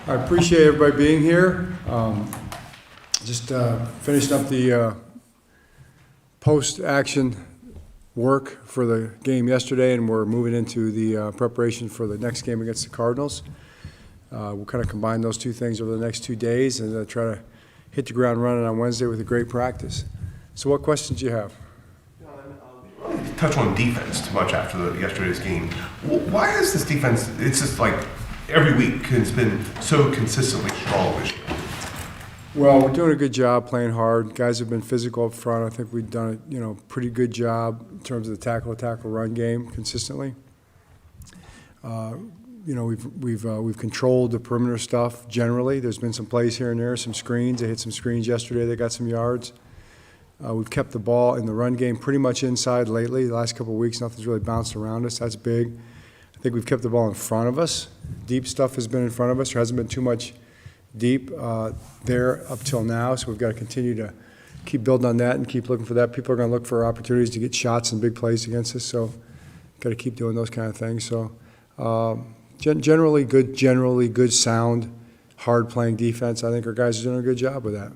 I appreciate everybody being here. Just finished up the post-action work for the game yesterday, and we're moving into the preparation for the next game against the Cardinals. We'll kind of combine those two things over the next 2 days and try to hit the ground running on Wednesday with a great practice. So what questions do you have? Touch on defense too much after yesterday's game. Why is this defense, it's just like every week has been so consistently strong this year? Well, we're doing a good job playing hard. Guys have been physical up front. I think we've done a pretty good job in terms of the tackle run game consistently. We've controlled the perimeter stuff generally. There's been some plays here and there, some screens. They hit some screens yesterday. They got some yards. We've kept the ball in the run game pretty much inside lately. The last couple of weeks, nothing's really bounced around us. That's big. I think we've kept the ball in front of us. Deep stuff has been in front of us. There hasn't been too much deep there up till now, so we've got to continue to keep building on that and keep looking for that. People are going to look for opportunities to get shots and big plays against us, so got to keep doing those kind of things. So generally good, sound, hard-playing defense. I think our guys are doing a good job with that.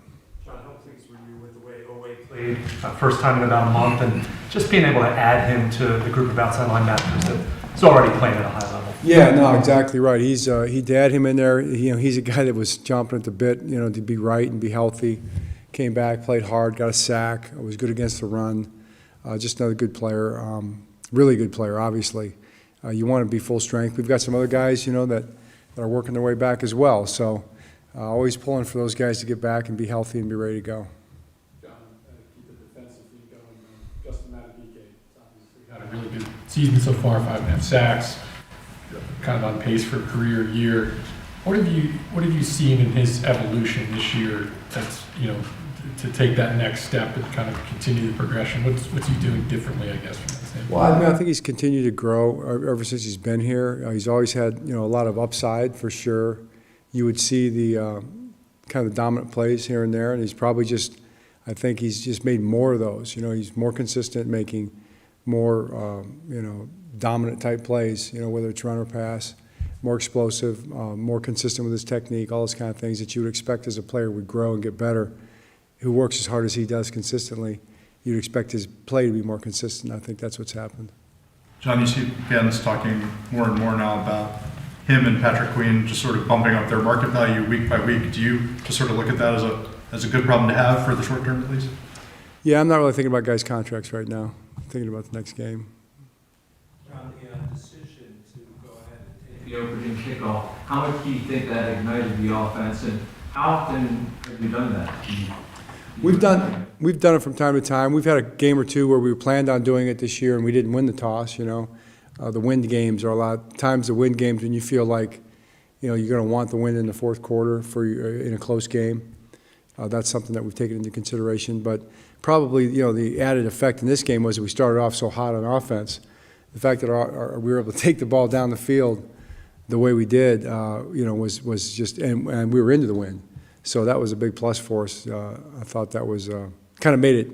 Played first time in about a month, and just being able to add him to the group of outside linebackers that's already playing at a high level. Yeah, no, exactly right. He'd add him in there. He's a guy that was chomping at the bit, to be right and be healthy. Came back, played hard, got a sack, was good against the run. Just another good player, really good player. Obviously, you want to be full strength. We've got some other guys, that are working their way back as well. So always pulling for those guys to get back and be healthy and be ready to go. Had a really good season so far, 5.5 sacks, kind of on pace for a career year. What have you seen in his evolution this year that's, to take that next step and kind of continue the progression? What's he doing differently, I guess, from that standpoint? Well, I think he's continued to grow ever since he's been here. He's always had, a lot of upside for sure. You would see the kind of dominant plays here and there, and he's probably I think he's just made more of those. He's more consistent, making more, dominant type plays, whether it's run or pass, more explosive, more consistent with his technique, all those kind of things that you would expect as a player would grow and get better. Who works as hard as he does consistently, you'd expect his play to be more consistent. I think that's what's happened. John, you see fans talking more and more now about him and Patrick Queen just sort of bumping up their market value week by week. Do you just sort of look at that as a good problem to have for the short term at least? Yeah, I'm not really thinking about guys' contracts right now. I'm thinking about the next game. John, the decision to go ahead and take the opening kickoff, how much do you think that ignited the offense, and how often have you done that? We've done it from time to time. We've had a game or two where we planned on doing it this year and we didn't win the toss. The wind games are a lot of times the wind games when you feel like you're going to want the win in the fourth quarter in a close game. That's something that we've taken into consideration. But probably the added effect in this game was that we started off so hot on offense. The fact that we were able to take the ball down the field the way we did, was just and we were into the win. So that was a big plus for us. I thought that was kind of made it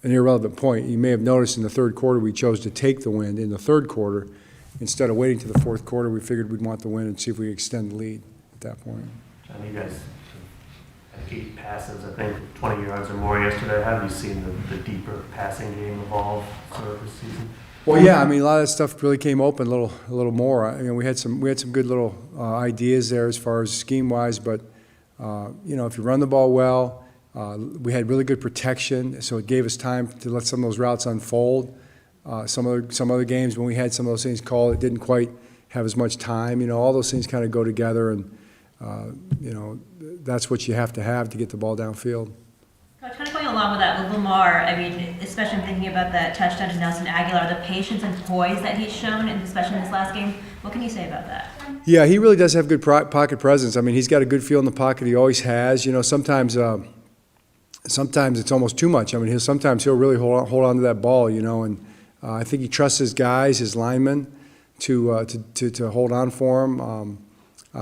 an irrelevant point. You may have noticed in the third quarter we chose to take the win in the third quarter. Instead of waiting to the fourth quarter, we figured we'd want the win and see if we could extend the lead at that point. John, you guys had 8 passes, I think 20 yards or more yesterday. How have you seen the deeper passing game evolve sort of this season? Well, yeah, a lot of that stuff really came open a little more. We had some good little ideas there as far as scheme-wise, but if you run the ball well, we had really good protection, so it gave us time to let some of those routes unfold. Some other games when we had some of those things called, it didn't quite have as much time. All those things kind of go together, and that's what you have to get the ball downfield. Coach, kind of going along with that with Lamar, especially thinking about that touchdown to Nelson Aguilar, the patience and poise that he's shown, and especially in this last game, what can you say about that? Yeah, he really does have good pocket presence. He's got a good feel in the pocket. He always has. Sometimes it's almost too much. Sometimes he'll really hold on to that ball, and I think he trusts his guys, his linemen, to hold on for him.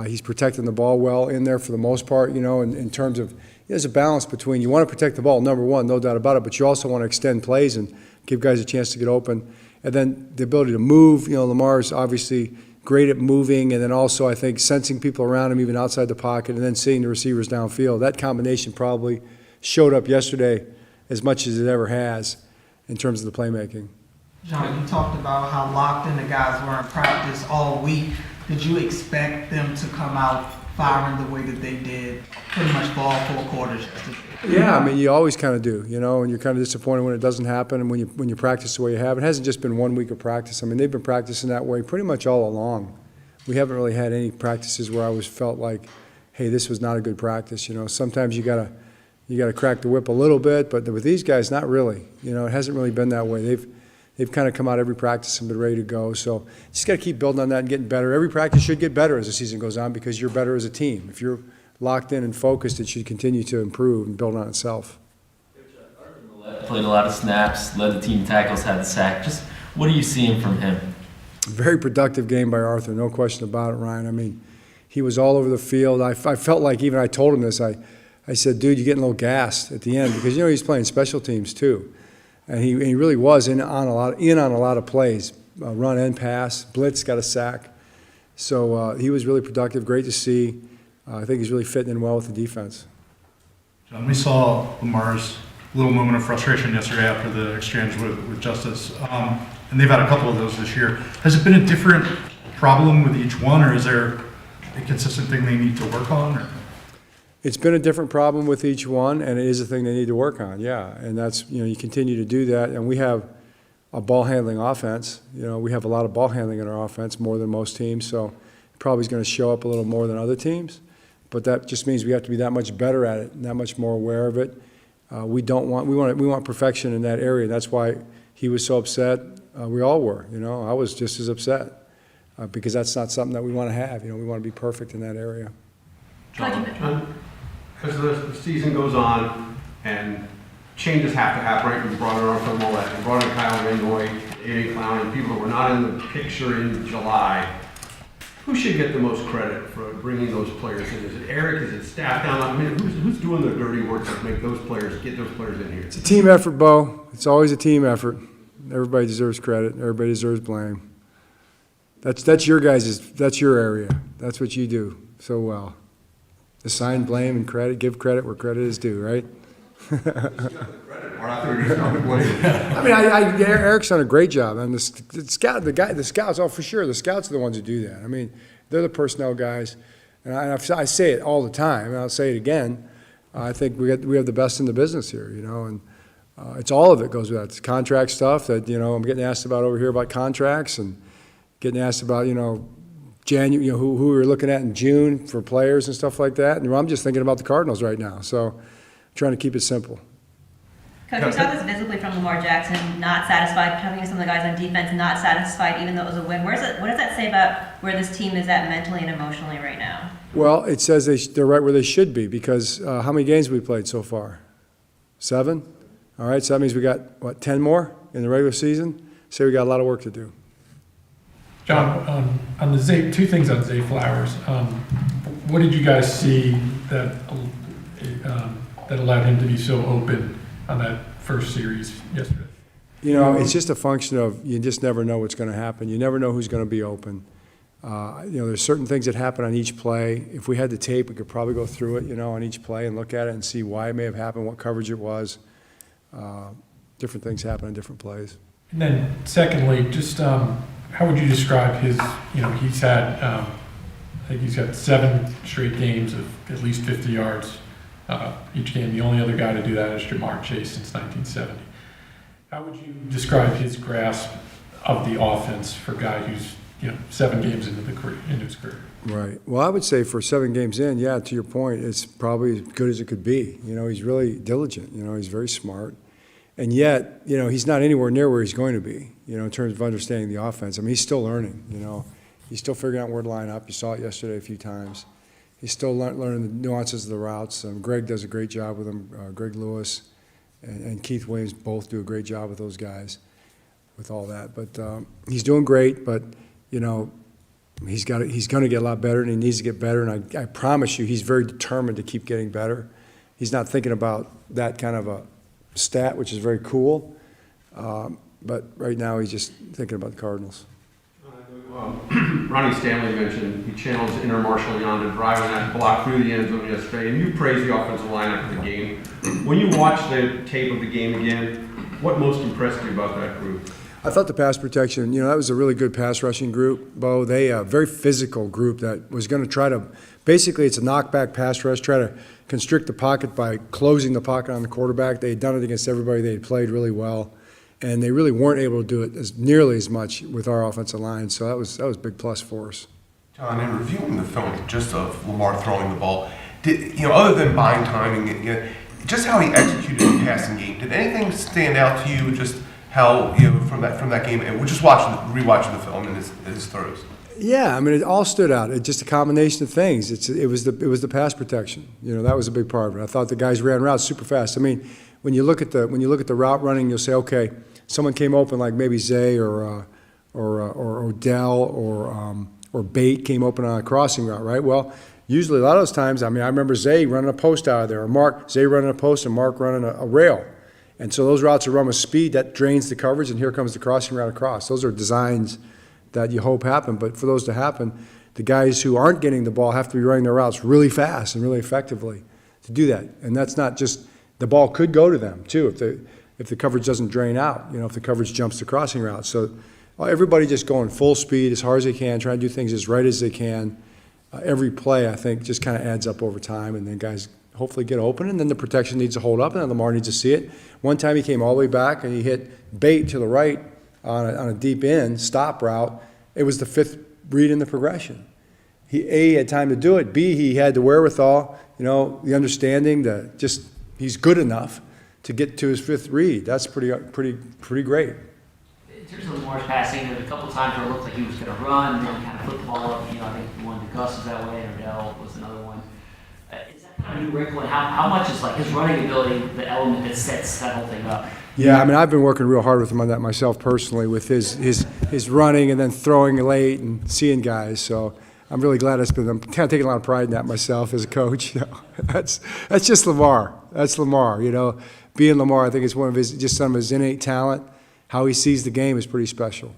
He's protecting the ball well in there for the most part, in terms of there's a balance between you want to protect the ball, number one, no doubt about it, but you also want to extend plays and give guys a chance to get open. And then the ability to move, Lamar's obviously great at moving, and then also I think sensing people around him even outside the pocket, and then seeing the receivers downfield. That combination probably showed up yesterday as much as it ever has in terms of the playmaking. John, you talked about how locked in the guys were in practice all week. Did you expect them to come out firing the way that they did pretty much for all 4 quarters yesterday? Yeah, I mean, you always kind of do, and you're kind of disappointed when it doesn't happen, and when you practice the way you have. It hasn't just been 1 week of practice. I mean, they've been practicing that way pretty much all along. We haven't really had any practices where I always felt like, hey, this was not a good practice. Sometimes you gotta crack the whip a little bit, but with these guys, not really. It hasn't really been that way. They've kind of come out every practice and been ready to go. So just got to keep building on that and getting better. Every practice should get better as the season goes on because you're better as a team. If you're locked in and focused, it should continue to improve and build on itself. Played a lot of snaps, led the team tackles, had the sack. Just what are you seeing from him? Very productive game by Arthur, no question about it, Ryan. I mean, he was all over the field. I felt like even I told him this. I said, dude, you're getting a little gassed at the end because, he's playing special teams too. And he really was in on a lot of plays, run and pass, blitz, got a sack. So he was really productive, great to see. I think he's really fitting in well with the defense. John, we saw Lamar's little moment of frustration yesterday after the exchange with Justice, and they've had a couple of those this year. Has it been a different problem with each one, or is there a consistent thing they need to work on? Or? It's been a different problem with each one, and it is a thing they need to work on, yeah. And that's, you continue to do that. And we have a ball-handling offense. We have a lot of ball handling in our offense, more than most teams, so it probably is going to show up a little more than other teams. But that just means we have to be that much better at it, and that much more aware of it. We want perfection in that area. That's why he was so upset. We all were, I was just as upset because that's not something that we want to have. We want to be perfect in that area. John, As the season goes on and changes have to happen, right? We brought in Arthur Millette, we brought in Kyle Van Noy, A.A. Clown, and people that were not in the picture in July. Who should get the most credit for bringing those players in? Is it Eric? Is it staff down? I mean, who's doing the dirty work to make those players, get those players in here? It's a team effort, Bo. It's always a team effort. Everybody deserves credit. Everybody deserves blame. That's your guys', that's your area. That's what you do so well. Assign blame and credit, give credit where credit is due, right? I mean, Eric's done a great job, and the scouts. Oh, for sure, the scouts are the ones who do that. I mean, they're the personnel guys, and I say it all the time, and I'll say it again. I think we have the best in the business here, and it's all of it goes with that. It's contract stuff that I'm getting asked about over here about contracts, and getting asked about January, who we were looking at in June for players and stuff like that. And I'm just thinking about the Cardinals right now, so I'm trying to keep it simple. Coach, we saw this visibly from Lamar Jackson, not satisfied, talking to some of the guys on defense, not satisfied, even though it was a win. What does that say about where this team is at mentally and emotionally right now? Well, it says they're right where they should be because how many games have we played so far? 7? All right, so that means we got, 10 more in the regular season? So we got a lot of work to do. John, on the Zay, 2 things on Zay Flowers. What did you guys see that allowed him to be so open on that first series yesterday? It's just a function of you just never know what's going to happen. You never know who's going to be open. There's certain things that happen on each play. If we had the tape, we could probably go through it, on each play and look at it and see why it may have happened, what coverage it was. Different things happen in different plays. And then secondly, just how would you describe his, he's had, I think he's got 7 straight games of at least 50 yards each game. The only other guy to do that is Jamar Chase since 1970. How would you describe his grasp of the offense for a guy who's, 7 games into his career? Right. Well, I would say for 7 games in, yeah, to your point, it's probably as good as it could be. He's really diligent. He's very smart. And yet, he's not anywhere near where he's going to be, in terms of understanding the offense. I mean, he's still learning, He's still figuring out where to line up. You saw it yesterday a few times. He's still learning the nuances of the routes. Greg does a great job with him. Greg Lewis and Keith Williams both do a great job with those guys, with all that. But he's doing great, but, he's going to get a lot better, and he needs to get better. And I promise you, he's very determined to keep getting better. He's not thinking about that kind of a stat, which is very cool, but right now he's just thinking about the Cardinals. I know Ronnie Stanley mentioned he channels inner Marshall Yonda driving that block through the end zone yesterday, and you praised the offensive line after the game. When you watch the tape of the game again, what most impressed you about that group? I thought the pass protection, that was a really good pass rushing group, Bo. They a very physical group that was going to try to, basically it's a knockback pass rush, try to constrict the pocket by closing the pocket on the quarterback. They had done it against everybody. They had played really well, and they really weren't able to do it nearly as much with our offensive line. So that was a big plus for us. John, in reviewing the film just of Lamar throwing the ball, other than buying timing, just how he executed the passing game, did anything stand out to you? Just how from that game, and we're just rewatching the film and his throws. Yeah, I mean, it all stood out. It's just a combination of things. It was the pass protection. That was a big part of it. I thought the guys ran routes super fast. I mean, when you look at the route running, you'll say, okay, someone came open like maybe Zay or Odell or Bate came open on a crossing route, right? Well, usually a lot of those times, I mean, I remember Zay running a post out of there, or Zay running a post and Mark running a rail. And so those routes are run with speed, that drains the coverage, and here comes the crossing route across. Those are designs that you hope happen, but for those to happen, the guys who aren't getting the ball have to be running their routes really fast and really effectively to do that. And that's not just, the ball could go to them too if the coverage doesn't drain out, if the coverage jumps the crossing route. So everybody just going full speed as hard as they can, trying to do things as right as they can. Every play, I think, just kind of adds up over time, and then guys hopefully get open, and then the protection needs to hold up, and then Lamar needs to see it. One time he came all the way back, and he hit Bate to the right on a deep end stop route. It was the fifth read in the progression. He had time to do it. B, he had the wherewithal, the understanding that he's good enough to get to his fifth read. That's pretty great. In terms of Lamar's passing, there was a couple times where it looked like he was going to run, and then kind of flip the ball up. I think the one to Gus was that way, and Odell was another one. Is that kind of a new wrinkle, and how much is like his running ability the element that sets that whole thing up? Yeah, I mean, I've been working real hard with him on that myself personally, with his running and then throwing late and seeing guys. So I'm really glad I'm kind of taking a lot of pride in that myself as a coach. That's just Lamar. That's Lamar. Being Lamar, I think it's some of his innate talent. How he sees the game is pretty special.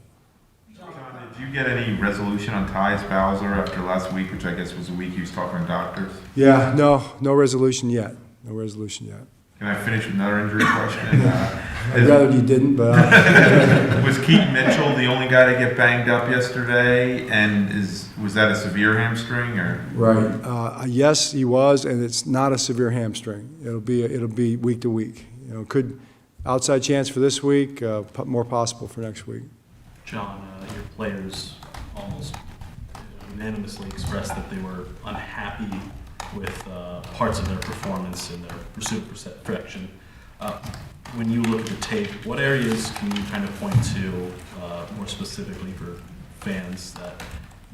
John, did you get any resolution on Tyus Bowser after last week, which I guess was the week he was talking to doctors? Yeah, no resolution yet. No resolution yet. Can I finish with another injury question? I'd rather you didn't, but... Was Keaton Mitchell the only guy to get banged up yesterday, and was that a severe hamstring, or? Right. Yes, he was, and it's not a severe hamstring. It'll be week to week. Could outside chance for this week, more possible for next week. John, your players almost unanimously expressed that they were unhappy with parts of their performance and their pursuit of perfection. When you look at the tape, what areas can you kind of point to more specifically for fans that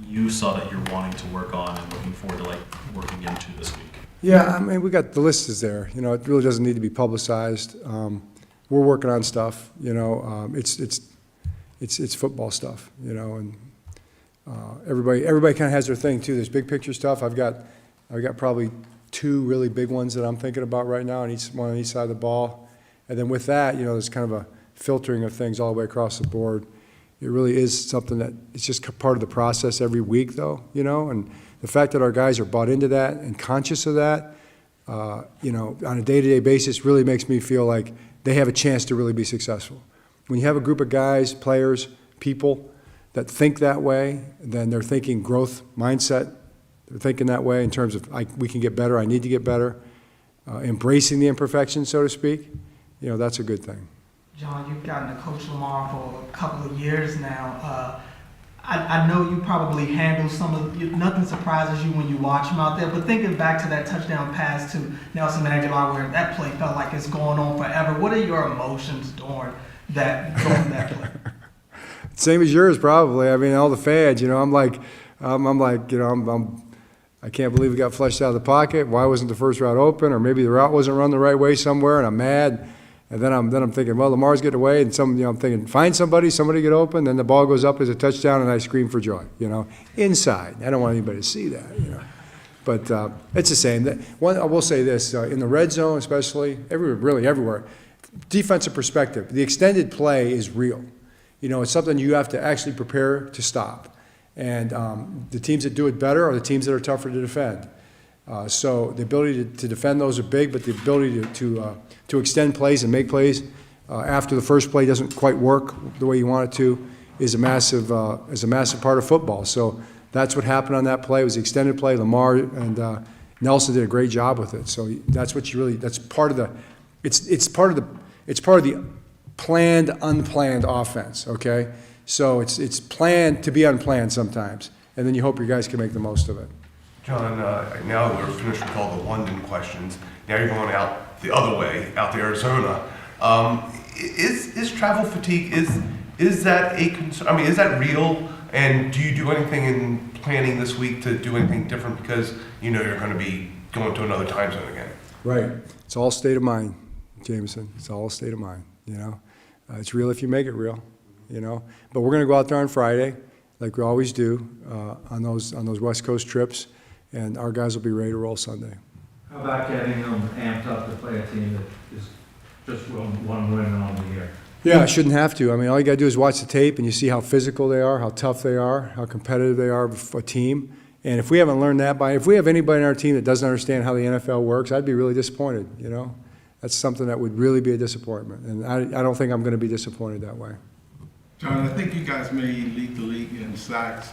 you saw that you're wanting to work on and looking forward to working into this week? Yeah, I mean, we got the list is there. It really doesn't need to be publicized. We're working on stuff. It's football stuff. And everybody kind of has their thing too. There's big picture stuff. I've got probably two really big ones that I'm thinking about right now, one on each side of the ball. And then with that, there's kind of a filtering of things all the way across the board. It really is something that it's just part of the process every week, though. And the fact that our guys are bought into that and conscious of that, on a day-to-day basis, really makes me feel like they have a chance to really be successful. When you have a group of guys, players, people that think that way, then they're thinking growth mindset. They're thinking that way in terms of we can get better, I need to get better. Embracing the imperfections, so to speak, that's a good thing. John, you've gotten to coach Lamar for a couple of years now. I know you probably handle nothing surprises you when you watch him out there, but thinking back to that touchdown pass to Nelson Aguilar where that play felt like it's going on forever, what are your emotions during that play? Same as yours, probably. I mean, all the fans, I can't believe it got flushed out of the pocket. Why wasn't the first route open? Or maybe the route wasn't run the right way somewhere, and I'm mad. And then I'm thinking, well, Lamar's getting away, and I'm thinking, find somebody get open. Then the ball goes up as a touchdown, and I scream for joy. Inside. I don't want anybody to see that. But it's the same. I will say this: in the red zone, especially, everywhere, defensive perspective, the extended play is real. It's something you have to actually prepare to stop. And the teams that do it better are the teams that are tougher to defend. So the ability to defend those are big, but the ability to extend plays and make plays after the first play doesn't quite work the way you want it to is a massive part of football. So that's what happened on that play. It was the extended play. Lamar and Nelson did a great job with it. So that's what you really, that's part of the, it's part of the planned, unplanned offense, okay? So it's planned to be unplanned sometimes, and then you hope your guys can make the most of it. John, now that we're finished with all the London questions, now you're going out the other way, out to Arizona. Is travel fatigue, is that a concern? I mean, is that real? And do you do anything in planning this week to do anything different because you know you're going to be going to another time zone again? Right. It's all state of mind, Jameson. It's all state of mind, you know. It's real if you make it real, you know. But we're going to go out there on Friday, like we always do, on those West Coast trips, and our guys will be ready to roll Sunday. How about getting them amped up to play a team that is just one win on the year? Yeah, I shouldn't have to. I mean, all you got to do is watch the tape and you see how physical they are, how tough they are, how competitive they are for a team. And if we haven't learned that if we have anybody in our team that doesn't understand how the NFL works, I'd be really disappointed, you know. That's something that would really be a disappointment. And I don't think I'm going to be disappointed that way. John, I think you guys may lead the league in sacks.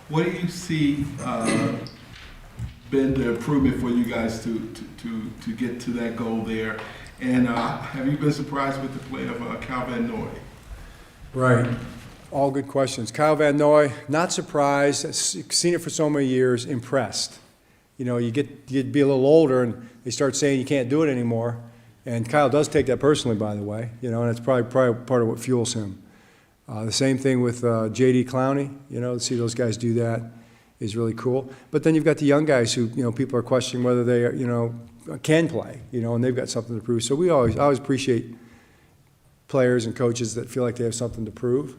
What do you see been the improvement for you guys to get to that goal there? And have you been surprised with the play of Kyle Van Noy? Right. All good questions. Kyle Van Noy, not surprised. Seen it for so many years. Impressed. You know, you be a little older and they start saying you can't do it anymore. And Kyle does take that personally, by the way. You know, and it's probably part of what fuels him. The same thing with J.D. Clowney. You know, to see those guys do that is really cool. But then you've got the young guys who, you know, people are questioning whether they, you know, can play, you know, and they've got something to prove. So I always appreciate players and coaches that feel like they have something to prove.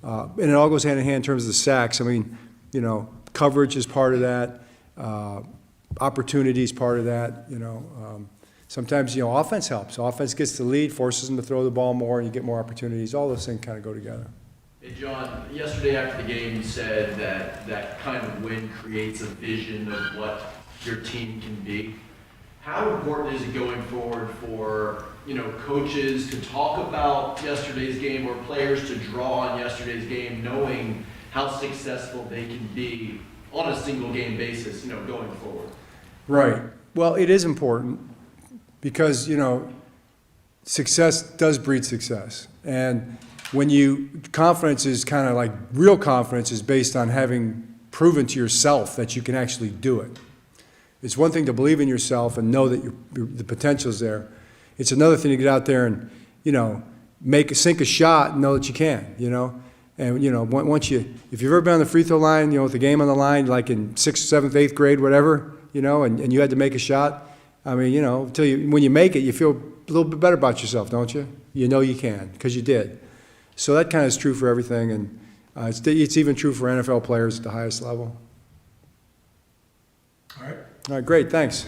And it all goes hand in hand in terms of the sacks. I mean, you know, coverage is part of that. Opportunity is part of that, you know. Sometimes, you know, offense helps. Offense gets the lead, forces them to throw the ball more, and you get more opportunities. All those things kind of go together. Hey, John, yesterday after the game, you said that kind of win creates a vision of what your team can be. How important is it going forward for, you know, coaches to talk about yesterday's game or players to draw on yesterday's game, knowing how successful they can be on a single game basis, you know, going forward? Right. Well, it is important because, you know, success does breed success. And when confidence is kind of like real confidence is based on having proven to yourself that you can actually do it. It's one thing to believe in yourself and know that the potential is there. It's another thing to get out there and, you know, sink a shot and know that you can, you know. And, you know, if you've ever been on the free throw line, you know, with the game on the line, like in 6th, 7th, 8th grade, whatever, you know, and you had to make a shot, I mean, you know, when you make it, you feel a little bit better about yourself, don't you? You know you can, because you did. So that kind of is true for everything, and it's even true for NFL players at the highest level. All right. All right, great, thanks.